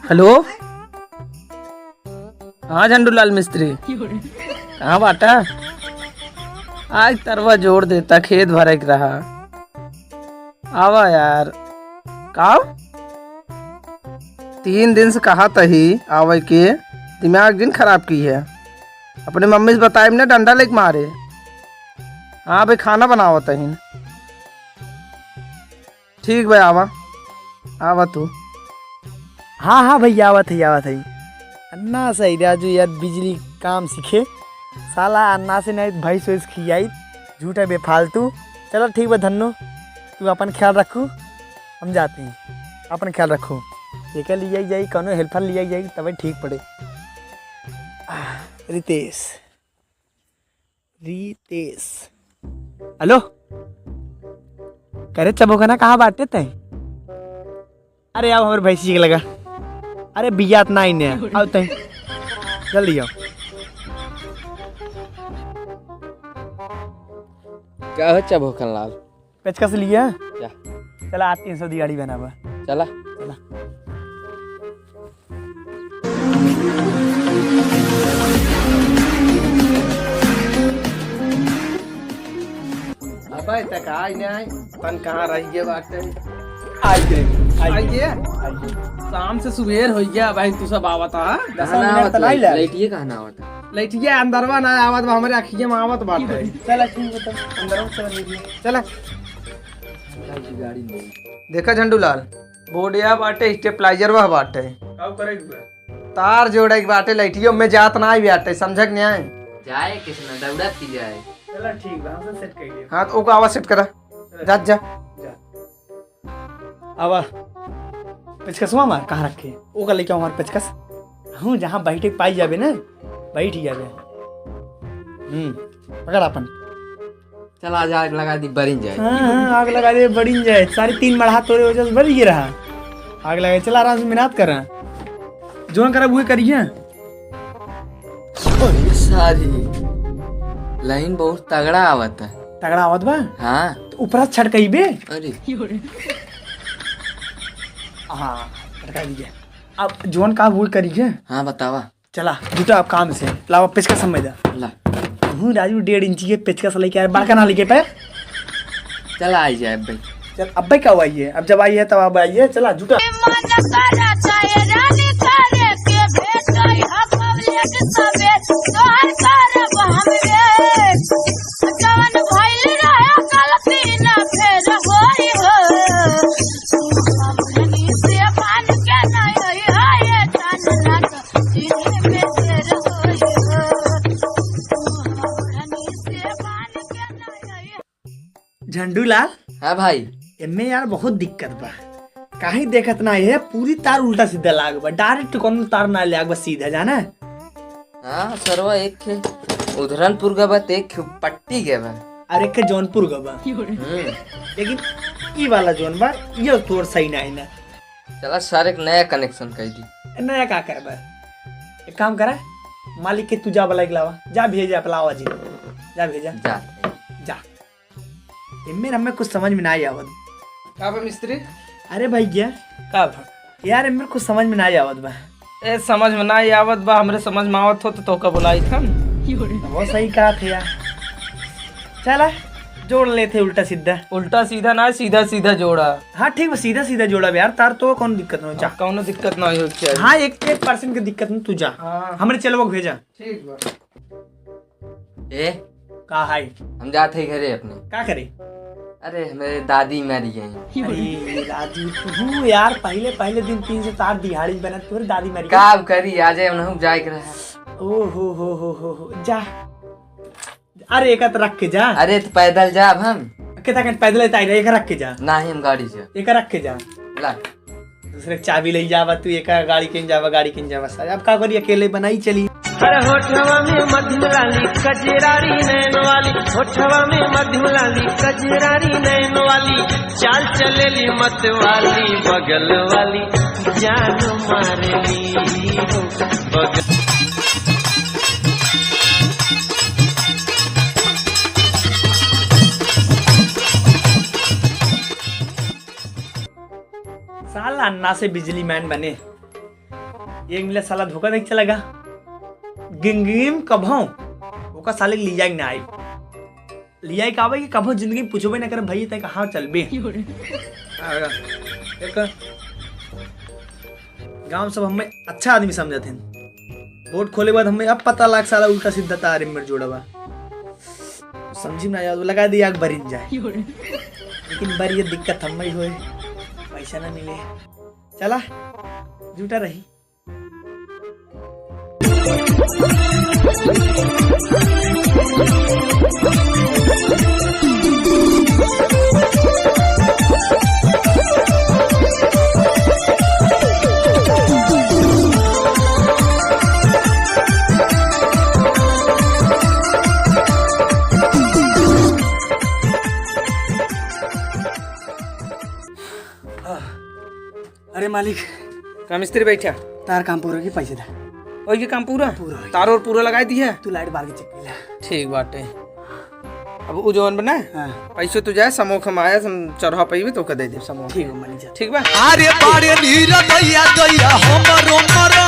Hello. हाँ झंडूलाल मिस्त्री, कहाँ बाटा? आज तरवा जोड़ देता, खेत भरे के रहा। आवा यार। का 3 दिन से कहा तही आवे के, दिमाग दिन खराब की है। अपने मम्मी से बताए ना, डंडा लेके मारे। हाँ भाई, खाना बनावा तही। ठीक भाई, आवा आवा तू। हाँ हाँ भैया, आवत है अन्ना सही राजू यार, बिजली काम सीखे साला। अन्ना से नहीं भाई सोच खियाई झूठा बेफालतू। चलो ठीक बा धन्नो, तू अपन ख्याल रखू, हम जाते हैं। अपन ख्याल रखो, एक लिया जाई कौनो हेल्पर लिया जाई तब ठीक पड़े। रितेश हेलो, करे चबोका ना कहाँ बांटते थे? अरे आओ हमारे भैंसी के लगा। अरे बिया इतना ही नहीं आओ तय, जल्दी आओ। क्या हो चबोकन लाल? पेचकस लिया क्या? चला 300 दी गाड़ी बनावा। चला चला। अबे तक आई नहीं, अपन कहाँ रहिए बाटे? आइए शाम से सुबेर हो गया भाई, तू सब आवता है। लइटिए कहना आवता। लइटिया अंदरवा ना आवत बा, हमारे अखिए में आवत बाटे। चला ठीक बता, अंदर चला। गाड़ी में देखा झंडूलाल, बोर्डिया बाटे, स्टेपलाइजर वह बाटे, कब करेगा? तार जोड़े के बाटे, लइटियो में जात ना आई बाटे, समझक नहीं आए? जाए किसने दौड़त की जाए। चला ठीक बा, हम सेट कर दिए। हाँ तो ओका आवाज सेट करा, जा आवा। पेचकस मार कहाँ रखे? ओका लेके आओ हमारे पेचकस। हूँ जहाँ बैठे पाई जाबे ना, बैठ ही जाबे। पकड़ अपन। चल आज आग लगा दी, बरिन जाए। हाँ आग लगा दे, बढ़ी जाए। सारी 3 मढ़ा तोरे वजह से बढ़ ही रहा। आग लगा, चला आराम से मेहनत कर रहा, जो करा वो करिए। सारी लाइन बहुत तगड़ा आवत है। तगड़ा आवत बा। हाँ तो ऊपर छटकई बे। अरे हाँ छटका दीजिए। अब जोन का वो करिए। हाँ बतावा। चला जुटा आप काम से लावा, पेचकस समझ दा। ला हूँ राजू 1.5 इंची के पेचकस लेके आए, बड़का ना लेके पाए। चल आई जाए भाई। चल अब भाई कब आइए? अब जब आई है तब अब आइए। चला जुटा। झंडूलाल। हाँ भाई। एमे यार बहुत दिक्कत बा, काहे देखत ना है, पूरी तार उल्टा सीधा लाग बा, डायरेक्ट कोनो तार ना लाग बा, सीधा जाना। हाँ सरवा एक खे उधरनपुर का बात, एक खे पट्टी के बा, अरे के जौनपुर का बा। लेकिन ई वाला जोन बा ये तोर सही ना है ना। चला सारे एक नया कनेक्शन कर दी। नया का कर बा, एक काम करा, मालिक के तू जा वाला लावा, जा भेजा पलावा जी, जा भेजा जा जा। इनमें हमें कुछ समझ में ना आवत। का बा मिस्त्री? अरे भैया का बा? यार इनमें कुछ समझ में ना आवत बा। ए समझ में ना आवत बा, हमरे समझ में आवत हो तो का बुलाई था। वो सही कहा थे यार। चला जोड़ लेते उल्टा सीधा। उल्टा सीधा ना, सीधा सीधा जोड़ा। हाँ ठीक है, सीधा सीधा जोड़ा यार, तार तो कौन दिक्कत ना हो। जा कौनो दिक्कत ना हो चाहिए। हाँ 1% की दिक्कत नहीं, तू जा। हाँ हमरे चलो भेजा। ठीक बा। ए का हाय हम जाते घरे अपने। का करे? अरे हमारे दादी मरी गई। अरे राजू तू यार पहले दिन 3 से 4 दिहाड़ी बना, तोरी दादी मरी का करी आ जाए, हम जाए के रहा। ओ हो जा। अरे एक रख के जा। अरे तो पैदल जा, अब हम कितना पैदल एक रख के जा। ना ही हम गाड़ी से एक रख के जा। ला दूसरे चाबी ले जावा, तू एक गाड़ी किन जावा सारे। अब का करी, अकेले बनाई चली। अरे होठवा में मध्यम लाली कजरारी नैन वाली, होठवा में मध्यम लाली कजरारी नैन वाली, चाल चलेली मत वाली, बगल वाली जान मारेली हो बगल। अन्ना से बिजली मैन बने। एक मिला साला धोखा देख चलेगा गिंगिम कभों ओका साले लिया ना आई लिया का कि कभों जिंदगी में पूछबे ना कर भाई तय कहाँ चलबे। एक गांव सब हमें अच्छा आदमी समझते हैं। वोट खोले बाद हमें अब पता लाग साला उल्टा सीधा तारे में जोड़वा समझी ना याद लगा दिया आग भरी जाए। लेकिन बार ये दिक्कत हम ही होए पैसा ना मिले चला झूठा रही। अरे मालिक का मिस्त्री बैठा तार काम पूरा की पैसे दा और ये काम पूरा पूरा तार और पूरा लगाई दी है। तू लाइट बार के चेक कर ले। ठीक बाटे अब उ जवन बना हाँ पैसे तू जाए समोख हम आया चढ़ा पैबे तो दे दे समोख ठीक है मालिक। ठीक बा। अरे बारे नीर दैया दैया हमरो मर